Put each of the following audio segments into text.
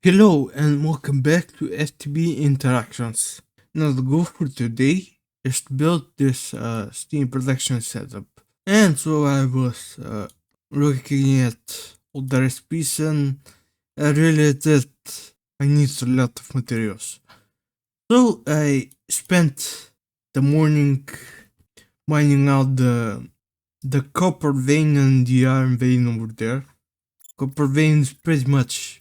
Hello and welcome back to FTB Interactions. Now the goal for today is to build this Steam production setup. And so I was looking at all the recipes and I realized that I need a lot of materials. So I spent the morning mining out the copper vein and the iron vein over there. Copper vein is pretty much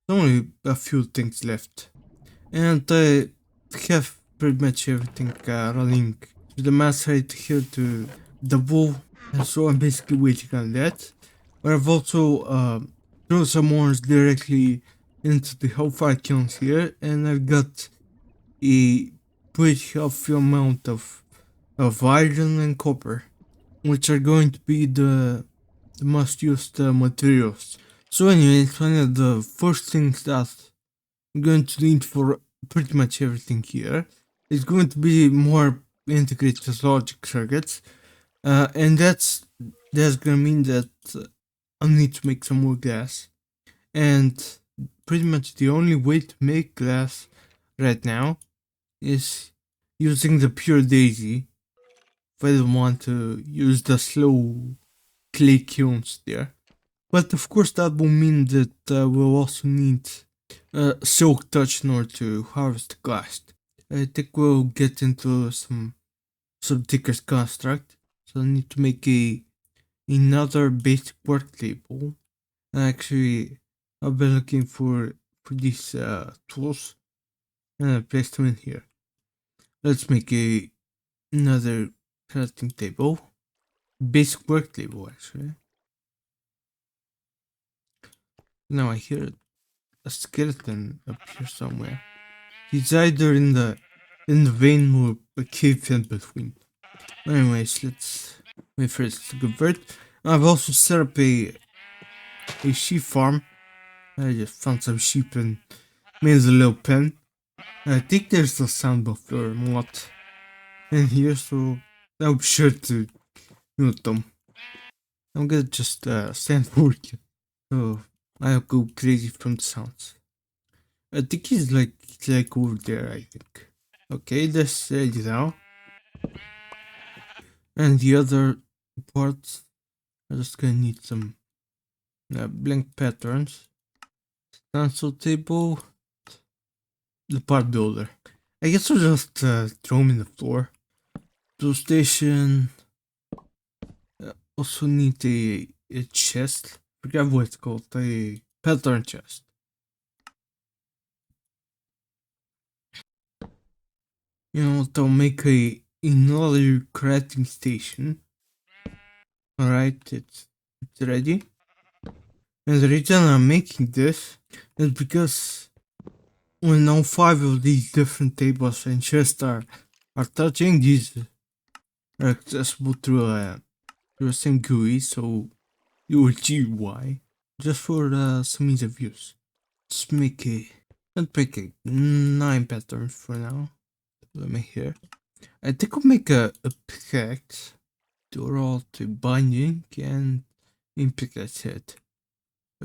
only a few things left, and I have pretty much everything running to the mass right here to the wall, and so I'm basically waiting on that. But I've also thrown some ores directly into the hellfire kilns here, and I've got a pretty healthy amount of iron and copper, which are going to be the most used materials. So anyways, one of the first things that I'm going to need for pretty much everything here is going to be more integrated logic circuits, and that's gonna mean that I need to make some more glass, and pretty much the only way to make glass right now is using the pure daisy. If I don't want to use the slow clay kilns there. But of course that will mean that we'll also need silk touch in order to harvest glass. I think we'll get into some Tinker's construct. So I need to make another basic work table. Actually, I've been looking for these tools and I placed them in here. Let's make another crafting table. Basic work table actually. Now I hear a skeleton up here somewhere. He's either in the vein or a cave in between. Anyways, let's wait for it to convert. I've also set up a sheep farm. I just found some sheep and made a little pen. I think there's a sound buffer mod in here, so I'll be sure to mute them. I'm gonna just stand working. So I'll go crazy from the sounds. I think he's like over there, I think. Okay, that's ready now. And the other parts, I'm just gonna need some blank patterns. Stencil table, the part builder. I guess I'll just throw them in the floor. Tool station. Also need a chest. Forget what it's called. A pattern chest. You know what? I'll make another crafting station. Alright, it's ready. And the reason I'm making this is because when all 5 of these different tables and chests are touching, these are accessible through the same GUI, so you will see why. Just for some ease of use. Let's make a 9 patterns for now. Let me hear. I think I'll make a pickaxe. Do all to binding and in pickaxe head.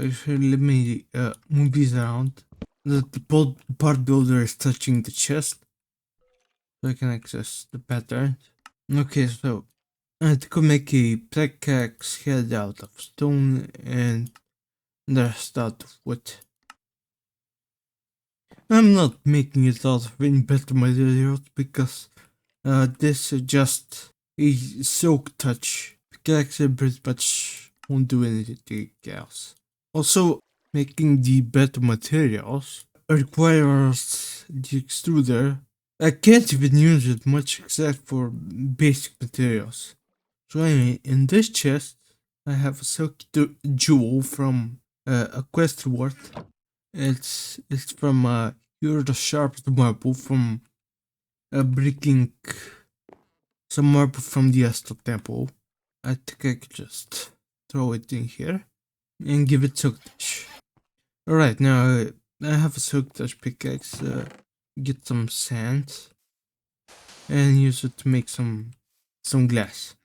Actually, let me move these around. The part builder is touching the chest, so I can access the pattern. Okay, so I think I'll make a pickaxe head out of stone and the rest out of wood. I'm not making it out of any better materials because this is just a silk touch. Pickaxe pretty much won't do anything else. Also, making the better materials requires the extruder. I can't even use it much except for basic materials. So anyway, in this chest, I have a silk jewel from a quest reward. It's from you're the sharpest marble from breaking some marble from the Astral Temple. I think I could just throw it in here and give it silk touch. Alright, now I have a silk touch pickaxe. Get some sand and use it to make some glass.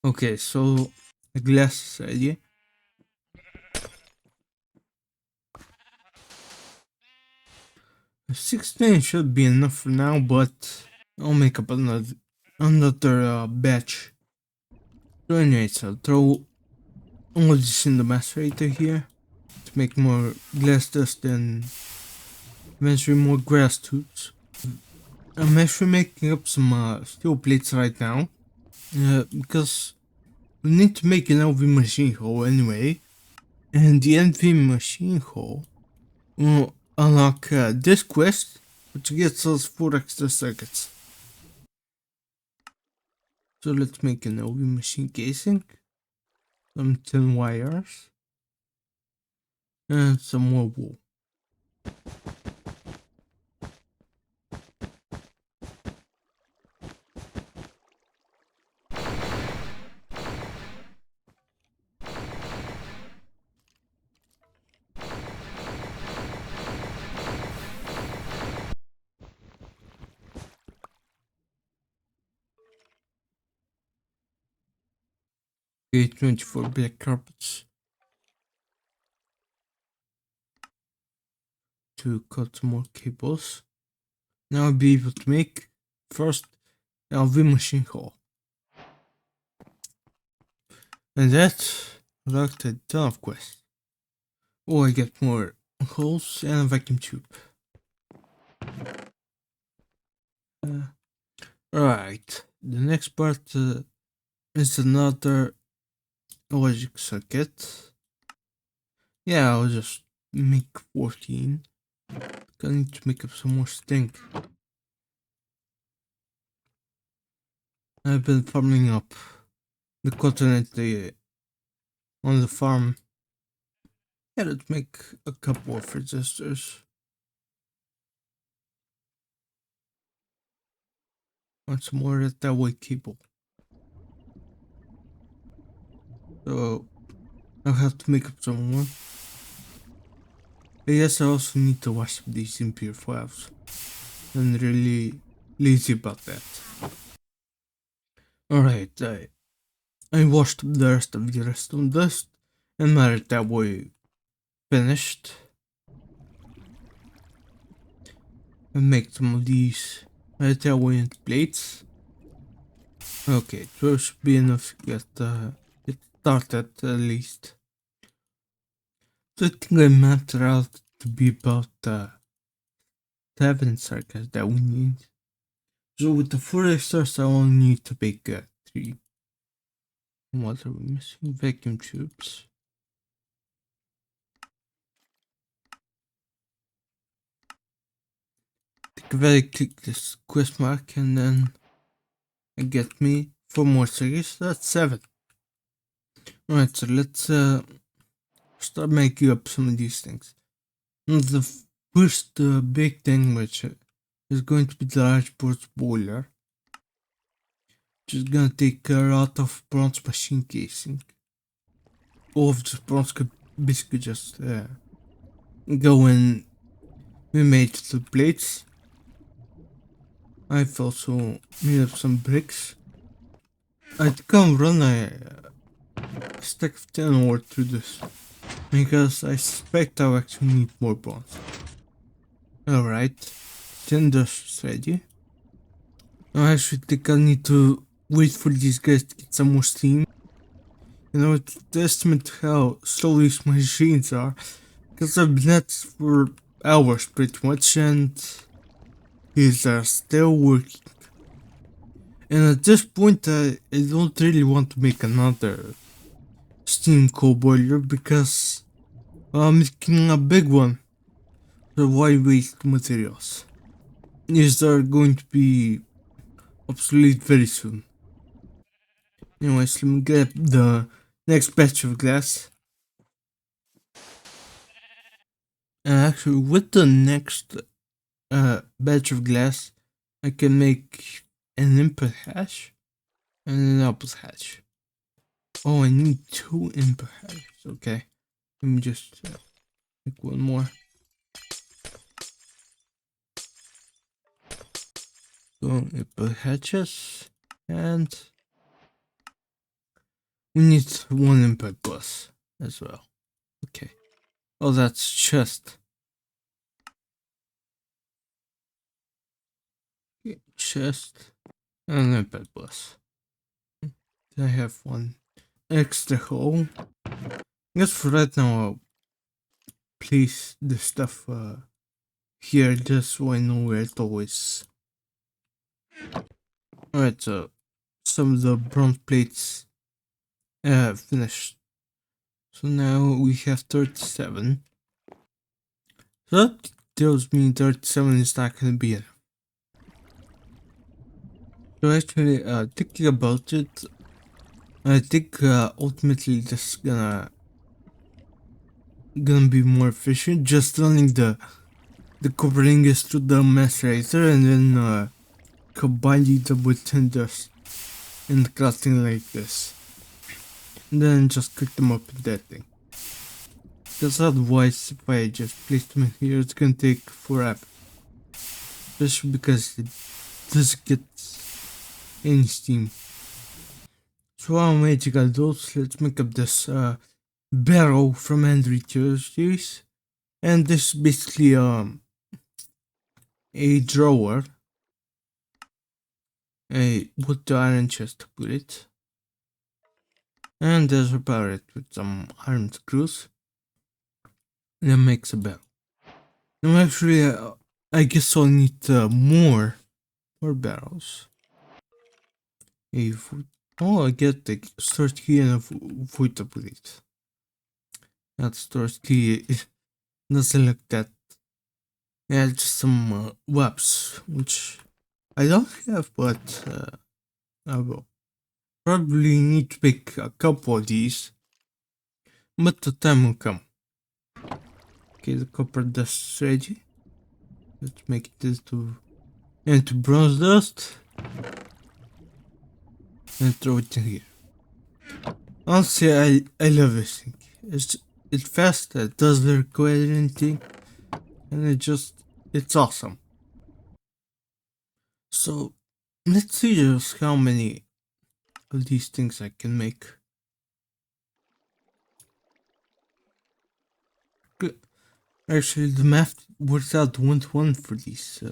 Okay, so the glass is ready. 16 should be enough for now, but I'll make up another batch. So anyways, I'll throw all this in the macerator here to make more glass dust and eventually more grass tubes. I'm actually making up some steel plates right now because we need to make an LV machine hole anyway, and the LV machine hole will unlock this quest, which gets us 4 extra circuits. So let's make an LV machine casing, some tin wires, and some more wool. Okay, 24 black carpets to cut some more cables. Now I'll be able to make first LV machine hole. And that unlocked a ton of quests. Oh, I get more holes and a vacuum tube. Right, the next part is another logic circuit. Yeah, I'll just make 14. I need to make up some more stink. I've been farming up the continent on the farm. Yeah, let's make a couple of resistors. And some more that way cable. So I'll have to make up some more. I guess I also need to wash up these impure flaps. I'm really lazy about that. Alright, I washed the rest of the redstone dust and my that way finished. And make some of these that way into plates. Okay, so should be enough to get started at least. So I think I mapped it out to be about 7 circuits that we need. So with the 4 extras I only need to make 3. What are we missing? Vacuum tubes. If I click this quest mark and then it get me 4 more circuits, that's 7. Alright, so let's start making up some of these things. And the first big thing which is going to be the large ports boiler, which is gonna take a lot of bronze machine casing. All of this bronze could basically just go in. We made the plates. I've also made up some bricks. I think I'll run a stack of tin ore through this, because I suspect I'll actually need more bronze. Alright, tin dust is ready. I actually think I need to wait for these guys to get some more steam. You know, it's a testament to how slow these machines are, because I've been at it for hours pretty much, and these are still working. And at this point I don't really want to make another steam coal boiler because I'm making a big one. So why waste materials? These are going to be obsolete very soon. Anyways, let me get the next batch of glass. And actually with the next batch of glass I can make an input hash and an output hash. Oh, I need 2 input hashes. Okay, let me just make one more. So input hatches, and we need 1 input bus as well. Okay. Oh, that's just chest and a bed plus. I have one extra hole. I guess for right now I'll place the stuff here just so I know where it always. Alright, so some of the bronze plates finished. So now we have 37. So that tells me 37 is not gonna be enough. So actually, thinking about it, I think ultimately this is gonna be more efficient. Just running the copper ingots to the macerator and then combining them with cinders and crafting like this. And then just cook them up in that thing. Because otherwise, if I just place them in here, it's gonna take forever. Especially because it doesn't get any steam. So while I'm waiting on those, let's make up this barrel from Android Tuesdays. And this is basically a drawer. A wood to iron chest to put it. And there's repair it with some iron screws. And that makes a barrel. Now actually, I guess I'll need more barrels. A food. Oh, I get the storage key and a food to put it. That storage key doesn't look that. Yeah, just some webs, which I don't have, but I will. Probably need to pick a couple of these, but the time will come. Okay, the copper dust is ready. Let's make this into bronze dust and throw it in here. Honestly, I love this thing. It's fast, it doesn't require anything, and it's awesome. So let's see just how many of these things I can make. Good. Actually, the math works out 1-to-1 for these.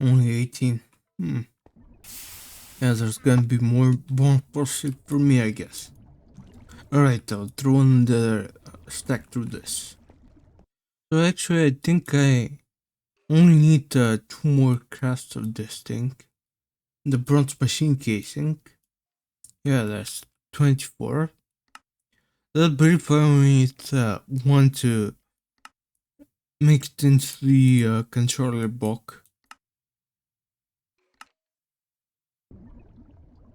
Only 18. Yeah, there's gonna be more bone portion for me, I guess. Alright, I'll throw in the stack through this. So actually, I think I only need 2 more crafts of this thing. The bronze machine casing. Yeah, that's 24. That brief I only need 1 to make it into the controller block.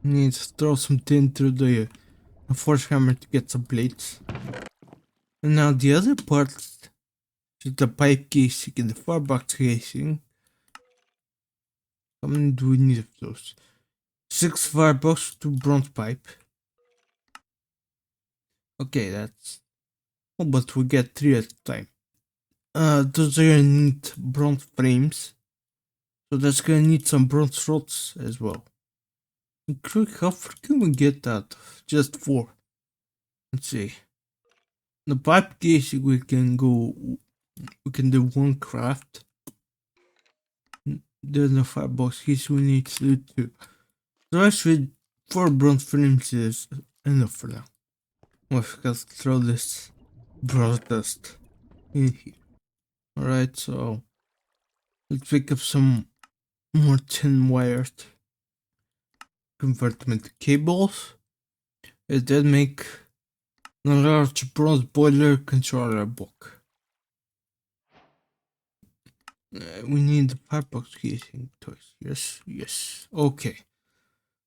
Need to throw some tin through the forge hammer to get some plates. And now the other part is the pipe casing and the firebox casing. How many do we need of those? 6 firebox, 2 bronze pipe. Okay, that's. Oh, but we get 3 at a time. Those are gonna need bronze frames. So that's gonna need some bronze rods as well. How far can we get that? Just 4. Let's see. The pipe casing we can do 1 craft. Then the firebox case we need to do 2. So actually 4 bronze frames is enough for now. Well, let's throw this bronze dust in here. Alright, so let's pick up some more tin wires. Convert them into cables. And then make a large bronze boiler controller block. We need the firebox casing toys. Yes. Okay.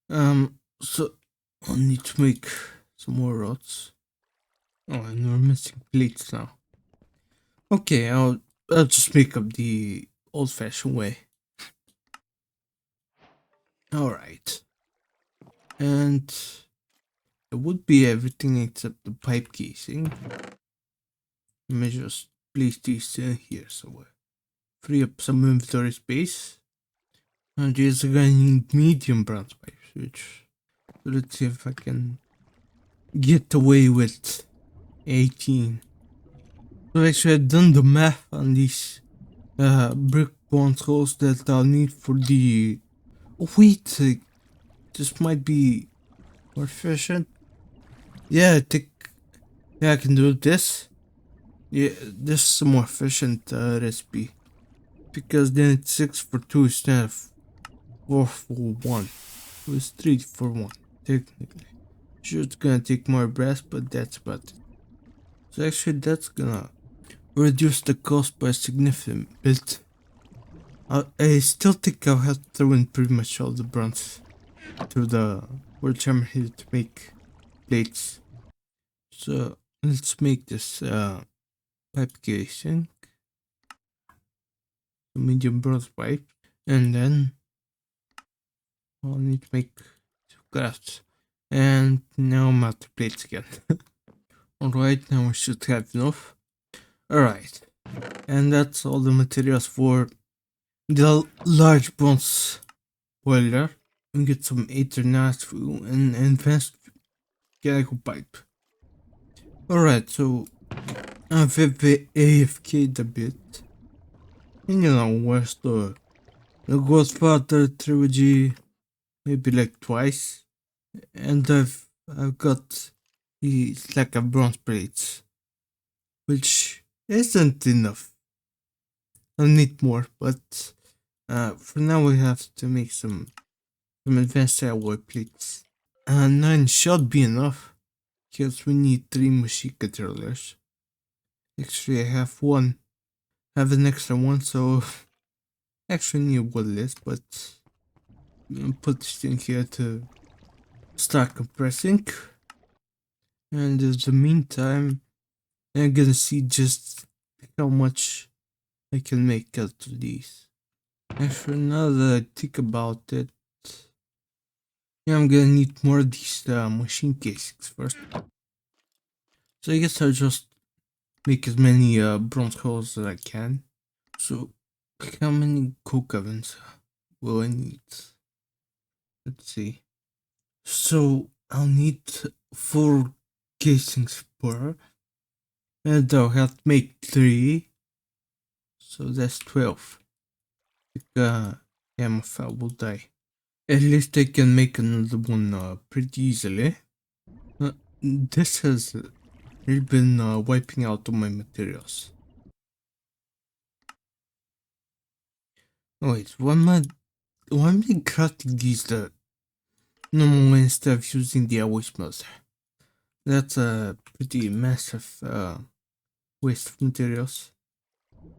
So I'll need to make some more rods. Oh, and we're missing plates now. Okay, I'll just make up the old-fashioned way. Alright. And it would be everything except the pipe casing. Let me just place these in here somewhere. Free up some inventory space. And these are gonna need medium bronze pipes, which. So let's see if I can get away with 18. So actually I've done the math on these brick bronze holes that I'll need for the... Oh, wait, this might be more efficient. Yeah, I think... Yeah, I can do this. Yeah, this is a more efficient recipe. Because then it's 6 for 2 instead of 4 for 1. It was 3 for 1, technically. Sure, it's gonna take more brass, but that's about it. So actually, that's gonna reduce the cost by a significant bit. I still think I'll have to throw in pretty much all the bronze to the wood hammer here to make plates. So let's make this pipe casing, a medium bronze pipe, and then I'll need to make 2 crafts. And now I'm out of plates again. Alright, now we should have enough. Alright, and that's all the materials for the large bronze boiler. And get some Ethernet through an advanced mechanical pipe. Alright, so I've AFK'd a bit. And you know, where's the Godfather trilogy, maybe like twice. And I've got these like a bronze plates, which isn't enough. I'll need more, but for now we have to make some advanced alloy plates. 9 should be enough, because we need 3 machine controllers. Actually, I have one. I have an extra one, so I actually need one less, but I'm gonna put this in here to start compressing. And in the meantime, I'm gonna see just how much I can make out of these. Actually, now that I think about it, yeah, I'm gonna need more of these machine casings first. So I guess I'll just make as many bronze holes as I can. So how many coke ovens will I need? Let's see. So I'll need 4 casings per, and I'll have to make 3. So that's 12. Yeah, my file will die. At least I can make another one pretty easily. This has really been wiping out all my materials. Oh wait, why am I crafting these the normal way instead of using the alloy smelter? That's a pretty massive waste of materials.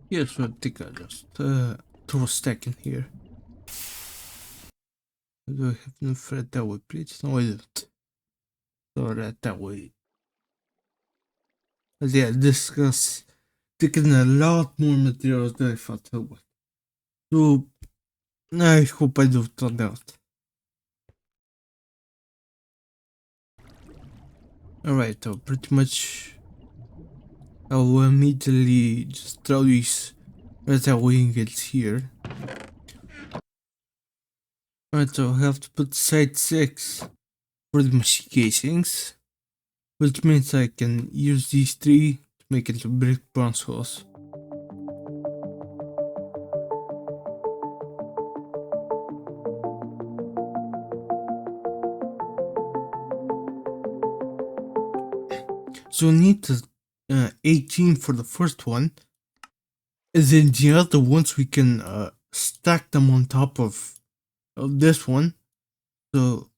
Yeah, so I think I'll just throw a stack in here. Do I have enough thread that way, please? No, I don't. Throw that way. But yeah, this is taking a lot more materials than I thought it would. So, I hope I don't turn out. Alright, so pretty much I will immediately just throw these metal ingots here. Alright, so I have to put side 6 for the machine casings, which means I can use these 3 to make into brick bronze holes. So we need 18 for the first one, and then the other ones we can stack them on top of this one. So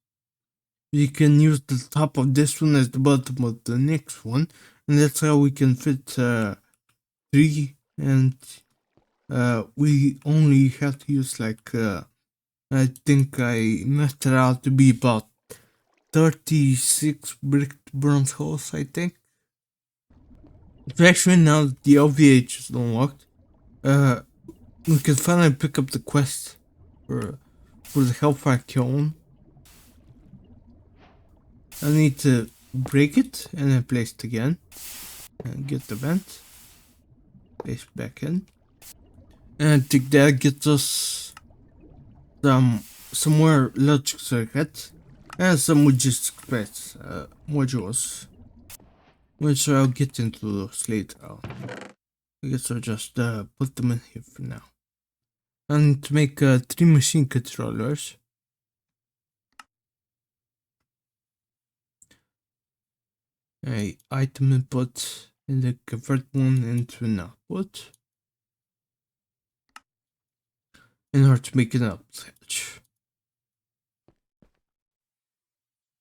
we can use the top of this one as the bottom of the next one, and that's how we can fit 3, and we only have to use like I think I messed it out to be about 36 bricked bronze holes, I think. So actually now that the LVH is unlocked, we can finally pick up the quest for the Hellfire Kiln. I need to break it and then place it again. And get the vent. Place it back in. And I think that gets us some more logic circuits and some logistics modules, which I'll get into those later. I guess I'll just put them in here for now. I need to make 3 machine controllers. A item input and then convert one into an output in order to make an output.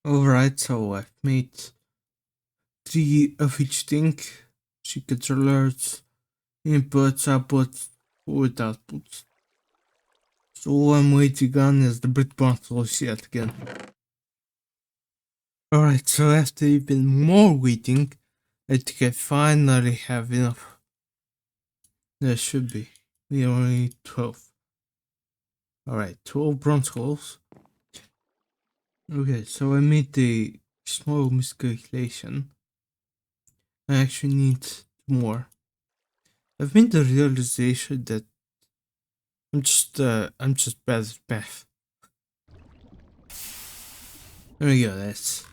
Alright, so I've made 3 of each thing. Machine controllers, inputs, outputs, with outputs. So all I'm waiting on is the brick bottles yet again. Alright, so after even more waiting, I think I finally have enough. There should be. We only need 12. Alright, 12 bronze holes. Okay, so I made a small miscalculation. I actually need more. I've made the realization that I'm just bad at math. There we go, that's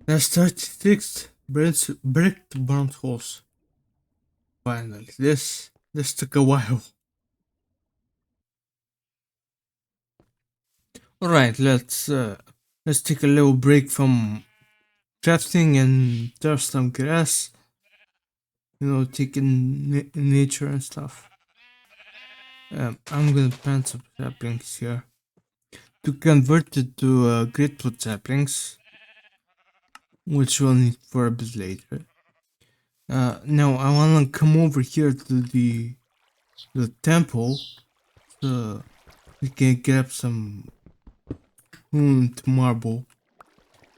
36 bricked bronze holes. Finally, this took a while. Alright, let's take a little break from crafting and turf some grass. You know, taking nature and stuff. I'm gonna plant some saplings here to convert it to grateful saplings, which we'll need for a bit later. Now I wanna come over here to the temple so we can grab some marble.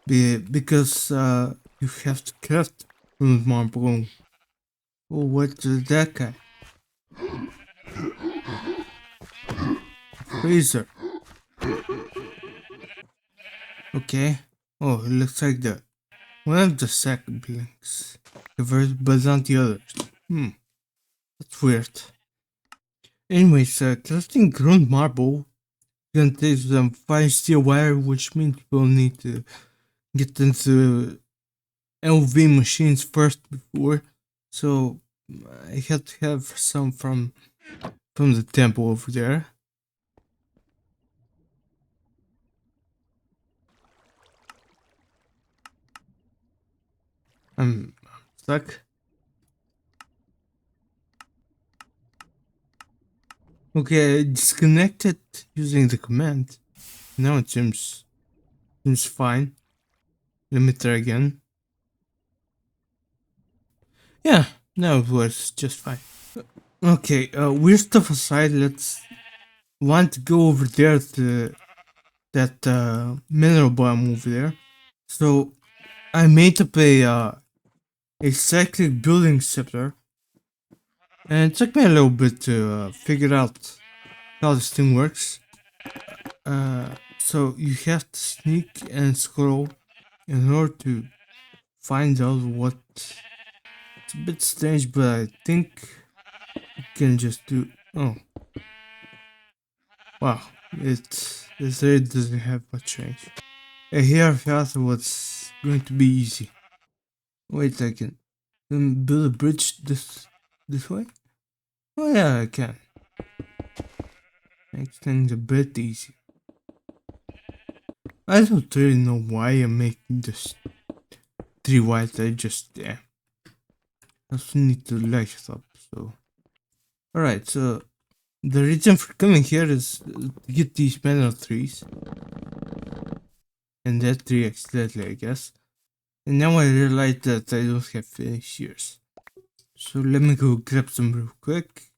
Because you have to craft marble. Oh, what is that guy? Freezer. Okay. Oh, it looks like the one of the saplings converted, but not the others. That's weird. Anyways, crafting ground marble can take some fine steel wire, which means we'll need to get into LV machines first before. So I had to have some from the temple over there. I'm stuck. Okay, I disconnected using the command. Now it seems fine. Let me try again. Yeah, now it works just fine. Okay, weird stuff aside, let's want to go over there to that mineral biome over there. So I made up a cyclic building scepter, and it took me a little bit to figure out how this thing works. So you have to sneak and scroll in order to find out what. It's a bit strange, but I think you can just do. Oh, wow! It really doesn't have much change. Here I thought it was going to be easy. Wait a second. Can build a bridge this way? Oh yeah, I can. Makes things a bit easy. I don't really know why I'm making this 3 white. I just I also need to light it up. So, alright. So the reason for coming here is to get these mineral trees, and that tree accidentally, I guess. And now I realize that I don't have any shears. So let me go grab some real quick.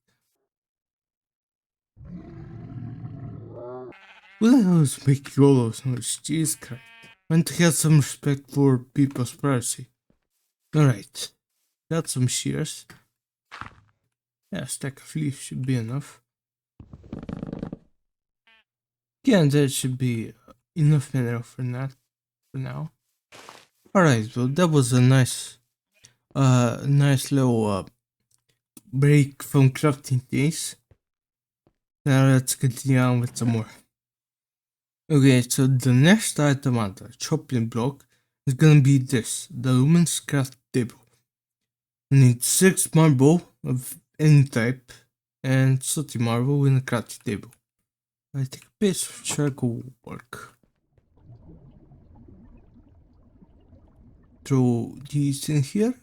Who the hell is making all those noises? Jesus Christ. Want to have some respect for people's privacy. Alright. Got some shears. Yeah, a stack of leaves should be enough. Yeah, and that should be enough mineral for now. Alright, well that was a nice little break from crafting things. Now let's continue on with some more. Okay, so the next item on the chopping block is gonna be this, the Lumen's craft table. I need 6 marble of any type, and sooty marble in a crafting table. I take a piece of charcoal work. Throw these in here.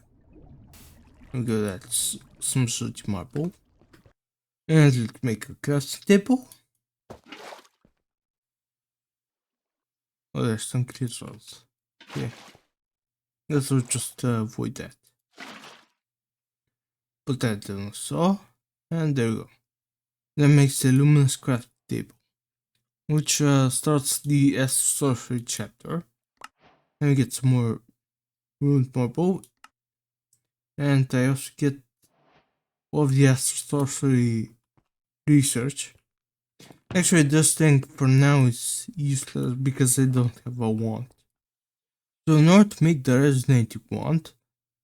And go that's some sooty marble. And let's make a crafting table. Oh, there's some crystals. Yeah. Let's just avoid that. Put that on the saw. And there we go. That makes the luminous crafting table, which starts the Astral Sorcery chapter. And we get some more ruined marble. And I also get all of the Astral Sorcery research. Actually, this thing for now is useless because I don't have a wand. So in order to make the resonating wand,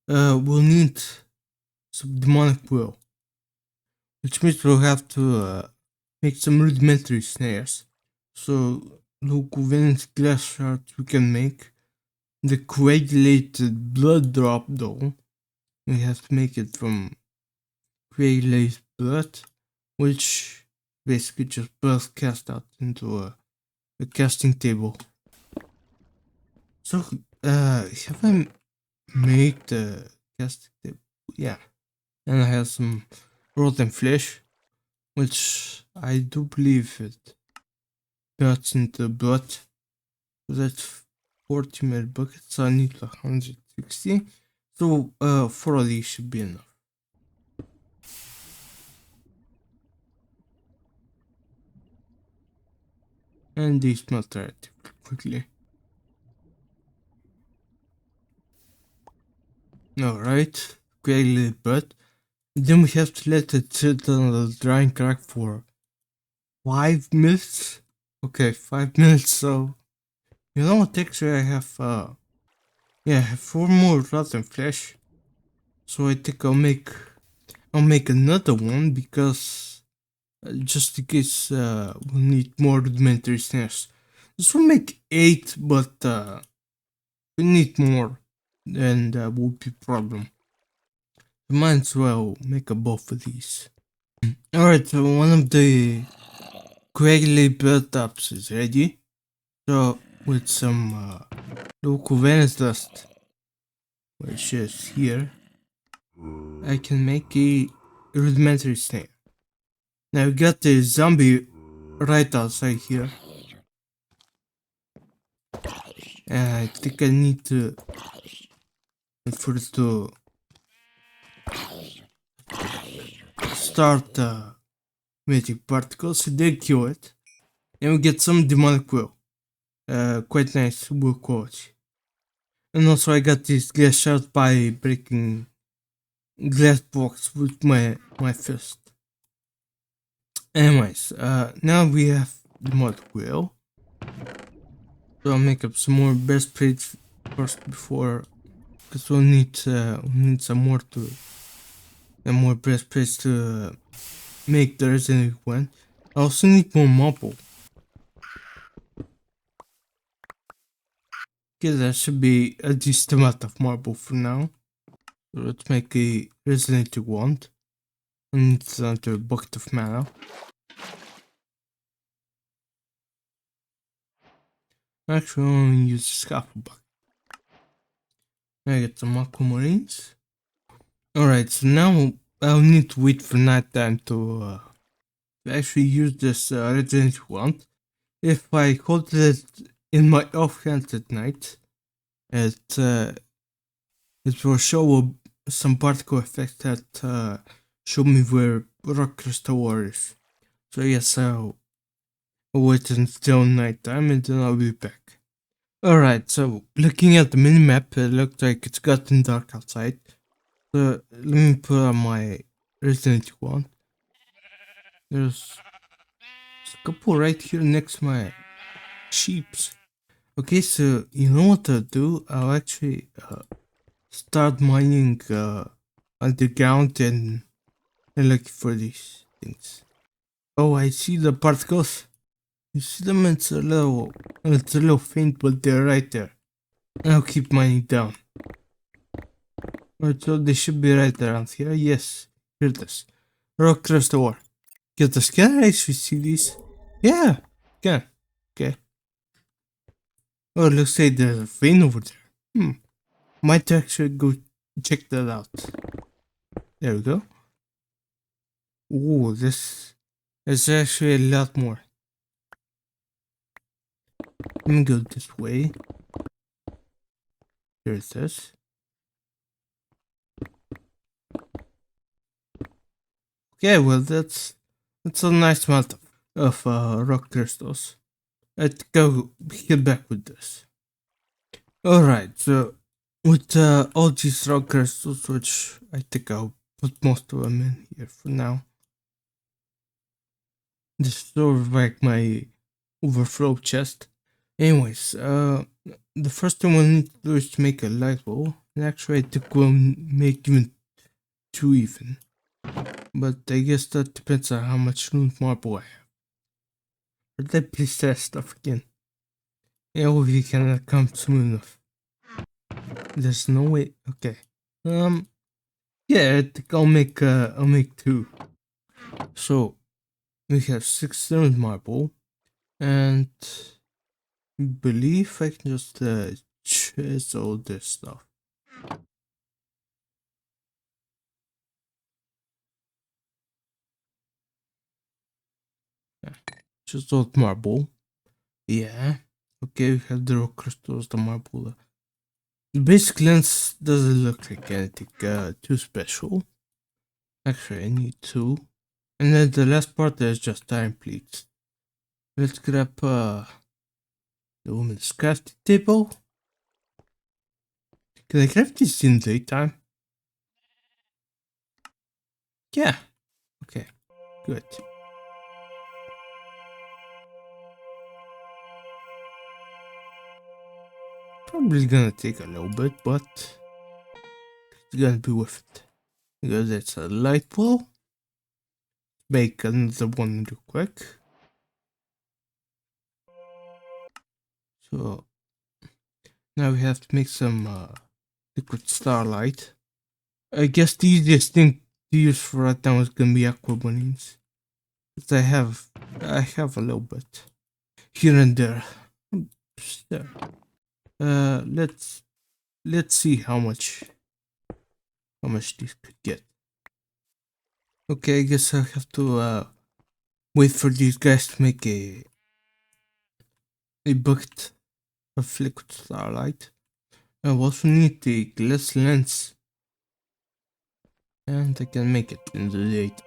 we'll need some demonic will, which means we'll have to make some rudimentary snares. So look, within glass shards we can make the coagulated blood drop though. We have to make it from coagulated blood, which basically just blood cast out into a casting table. So, have I made the casting table? Yeah. And I have some rotten flesh, which I do believe it cuts into blood. So that's 40 ml buckets, so I need 160. So, 4 of these should be enough. And these melt right quickly. Alright, coagulated blood. Then we have to let it sit on the drying rack for 5 minutes. Okay, 5 minutes. So, you know what? Actually, I have, I have 4 more rotten flesh. So I think I'll make another one because just in case we need more rudimentary snares. This will make 8, but we need more, and that would be a problem. Might as well make a both of these. Alright, so one of the coagulated blood tops is ready. So with some local Venus dust, which is here, I can make a rudimentary snare. Now we got the zombie right outside here. And I think I need to for it to start making particles. It did kill it. And we get some demonic will. Quite nice will quality. And also I got this glass shard by breaking glass blocks with my fist. Anyways, now we have demonic will. So I'll make up some more breastplates first before, because we'll need some more breastplates to make the resident one. I also need more marble. Okay, that should be a decent amount of marble for now. So let's make a resonating wand. I need another bucket of mana. Actually, I'm going to use a scaffold bucket. I get some aquamarines. Alright, so now I'll need to wait for nighttime to actually use this resonating wand. If I hold it in my off hand at night, it will show some particle effect that show me where rock crystal is. So yes, I'll wait until nighttime and then I'll be back. Alright, so looking at the minimap, it looks like it's gotten dark outside. So let me put on my resident wand. There's a couple right here next to my sheeps. Okay, so you know what I'll do? I'll actually start mining underground and look for these things. Oh, I see the particles. You see them? It's a little faint, but they're right there. I'll keep mining down. Alright, so they should be right around here. Yes, here it is. Rock crystal ore. Get the can I actually see these? Yeah, can. Okay. Oh, looks like there's a vein over there. Might actually go check that out. There we go. Ooh, this is actually a lot more. Let me go this way. There it is. Okay, well that's a nice amount of rock crystals. Let's go get back with this. Alright, so with all these rock crystals, which I think I'll put most of them in here for now. This is sort of like my overflow chest. Anyways, the first thing we'll need to do is to make a light bulb. And actually I think we'll make even 2 even. But I guess that depends on how much loot marble I have. But then please test stuff again. Yeah, we cannot come soon enough. There's no way. Okay. Yeah, I think I'll make 2. So we have 6 diamond marble, and I believe I can just chisel this stuff. Yeah. Chiseled marble. Yeah. Okay, we have the rock crystals, the marble. The basic lens doesn't look like anything too special. Actually, I need 2. And then the last part is just iron plates. Let's grab the woman's crafting table. Can I craft this in daytime? Yeah. Okay, good. Probably gonna take a little bit, but it's gonna be worth it. Because it's a light bulb. Make another one real quick. So now we have to make some liquid starlight. I guess the easiest thing to use for right now is gonna be aquamarines. Because I have a little bit here and there. There. Let's see how much these could get. Okay, I guess I have to wait for these guys to make a bucket of liquid starlight. I also need the glass lens, and I can make it in the date.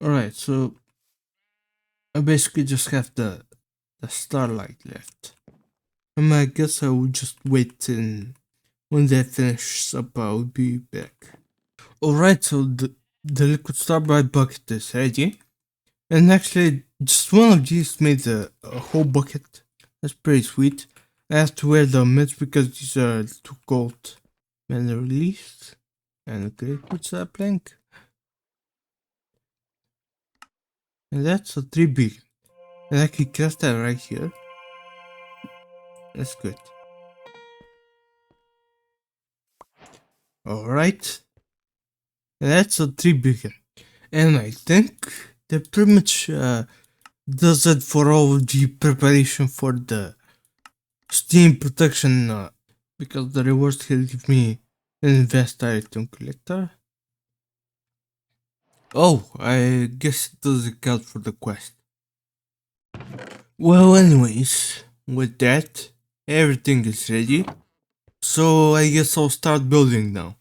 Alright, so I basically just have the starlight left. And I guess I will just wait, and when that finishes up I'll be back. Alright, so the liquid starlight bucket is ready. And actually just one of these made a whole bucket. That's pretty sweet. I have to wear the mitts because these are too cold. And release. And okay, what's that plank? And that's a 3 big. And I can cast that right here. That's good. Alright. And that's a 3 beacon. And I think that pretty much does it for all the preparation for the Steam protection, because the rewards will give me an invest item collector. Oh, I guess it doesn't count for the quest. Well, anyways, with that, everything is ready. So I guess I'll start building now.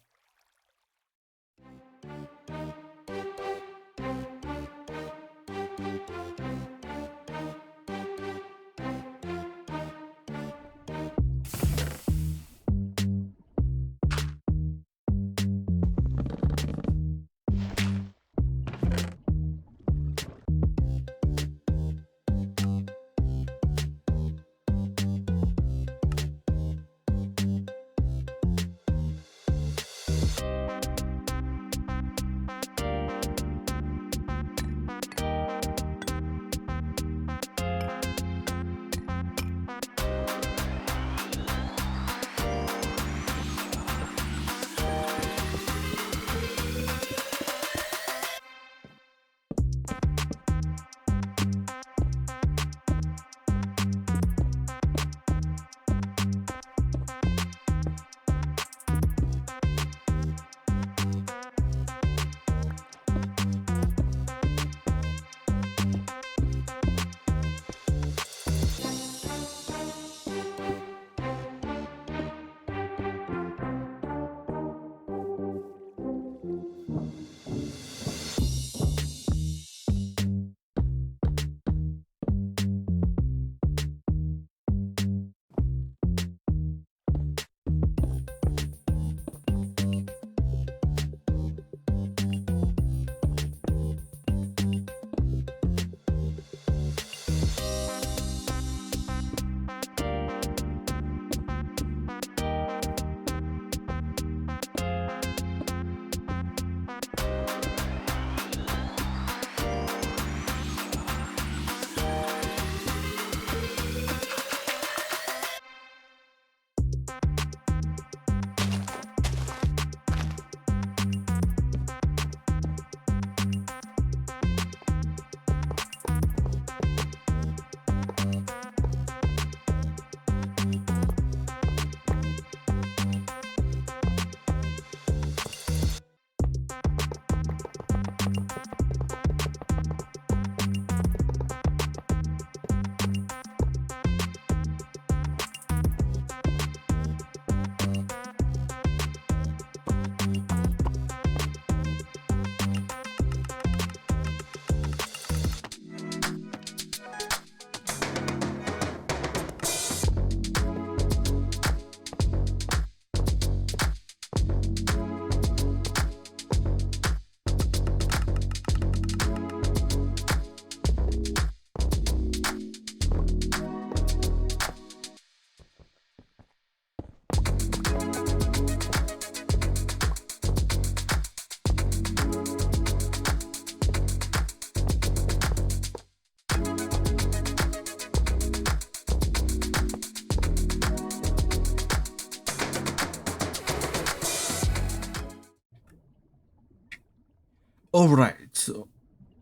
Alright,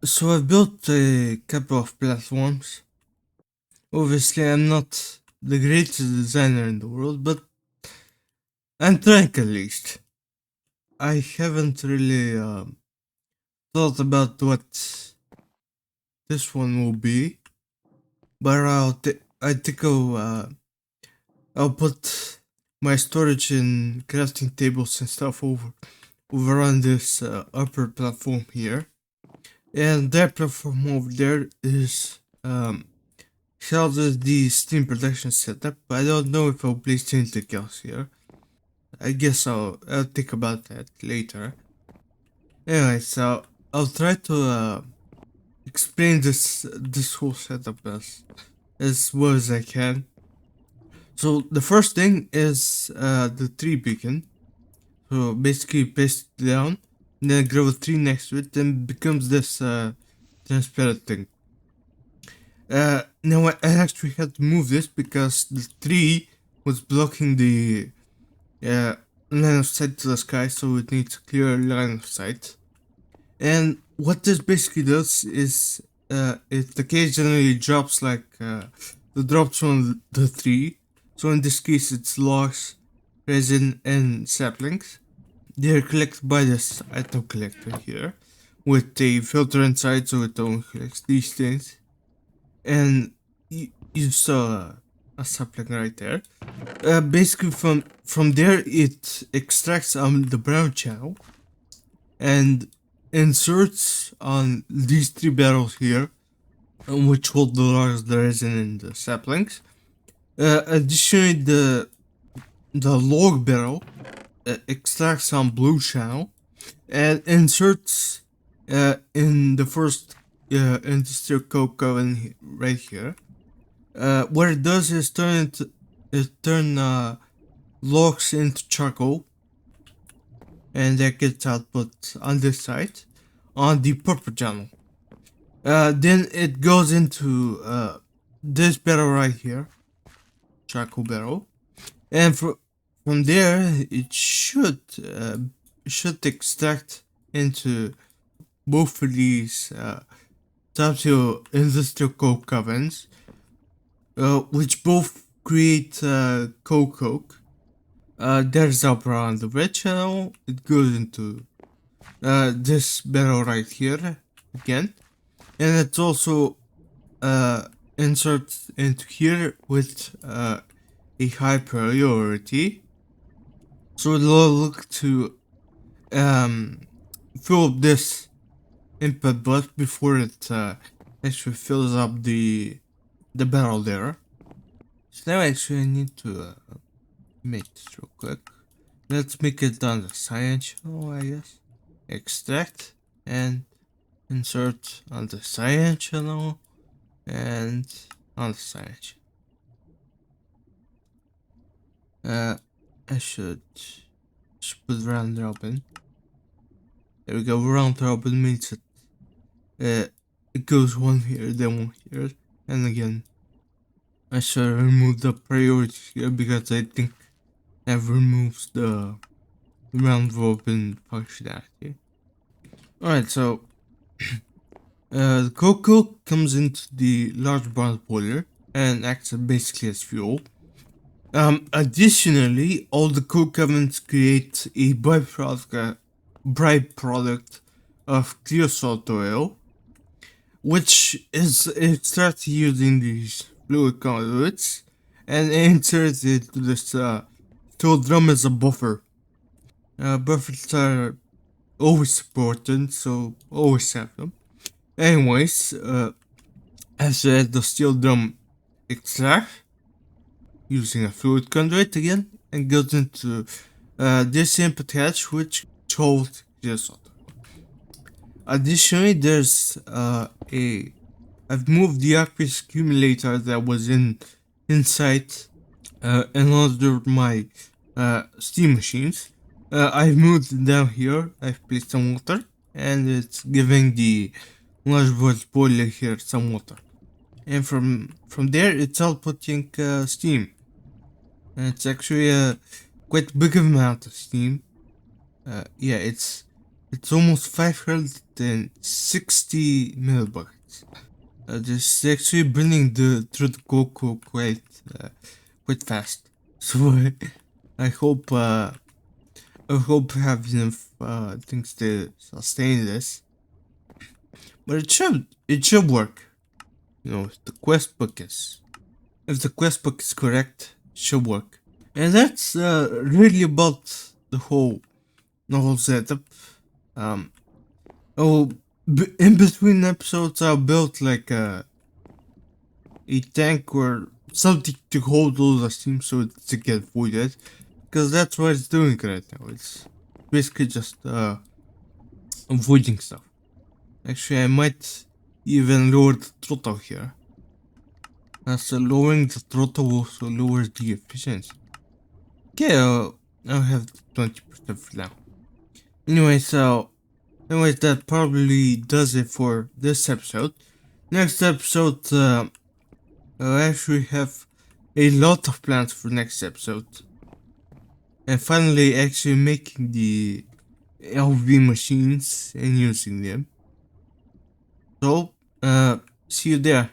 so I built a couple of platforms. Obviously, I'm not the greatest designer in the world, but I'm trying at least. I haven't really thought about what this one will be, but I think I'll put my storage and crafting tables and stuff over on this upper platform here, and that platform over there is houses the Steam production setup. I don't know if I'll place anything else here. I guess I'll think about that later. Anyway, so I'll try to explain this whole setup as well as I can. So the first thing is the tree beacon. So basically paste it down, and then grow a tree next to it, and becomes this transparent thing. Now I actually had to move this because the tree was blocking the line of sight to the sky, so it needs a clear line of sight. And what this basically does is it occasionally drops like the drops from the tree. So in this case it's logs, resin and saplings. They're collected by this item collector here with a filter inside so it only collects these things. And you saw a sapling right there. Basically from there it extracts the brown channel and inserts on these three barrels here, which hold the logs, the resin and the saplings. Additionally, the log barrel extracts some blue channel and inserts in the first industrial coke oven right here. What it does is turn logs into charcoal, and that gets output on this side on the purple channel. Then it goes into this barrel right here, charcoal barrel, and from there it should extract into both of these types of industrial coke ovens, which both create coke. There's upper on the red channel. It goes into this barrel right here again, and it's also inserts into here with a high priority. So it'll look to fill up this input bus before it actually fills up the barrel there. So now actually I need to make this real quick. Let's make it on the cyan channel, I guess. Extract and insert on the cyan channel and on the cyan channel. I should put round robin. There we go. Round robin means it goes one here, then one here, and again. I should remove the priority here because I think that removes the round robin functionality. Alright, so the cocoa comes into the large bronze boiler and acts basically as fuel. Additionally, all the coke ovens create a byproduct of clear salt oil, which is extracted using these fluid conduits and inserted into this steel drum as a buffer. Buffers are always important, so always have them. Anyways, as the steel drum extracts using a fluid conduit again and goes into this input hatch, which holds clear salt. Additionally, there's I've moved the aqueous accumulator that was inside another my steam machines. I've moved it down here. I've placed some water, and it's giving the large voice boiler here some water. And from there, it's outputting steam. And it's actually a quite big amount of steam. Yeah, it's It's almost 560 millibucks. This is actually bringing through the cocoa quite fast. So I hope I hope I have enough things to sustain this. But it should work. You know, if the quest book is correct, it should work. And that's really about the whole setup. Um, oh, in between episodes, I built like a tank or something to hold all the steam so it to get voided, because that's what it's doing right now. It's basically just avoiding stuff. Actually, I might even lower the throttle here. So lowering the throttle also lowers the efficiency. Okay, I'll have 20% for now. Anyways, that probably does it for this episode. Next episode, I'll actually have a lot of plans for next episode. And finally actually making the LV machines and using them. So, see you there.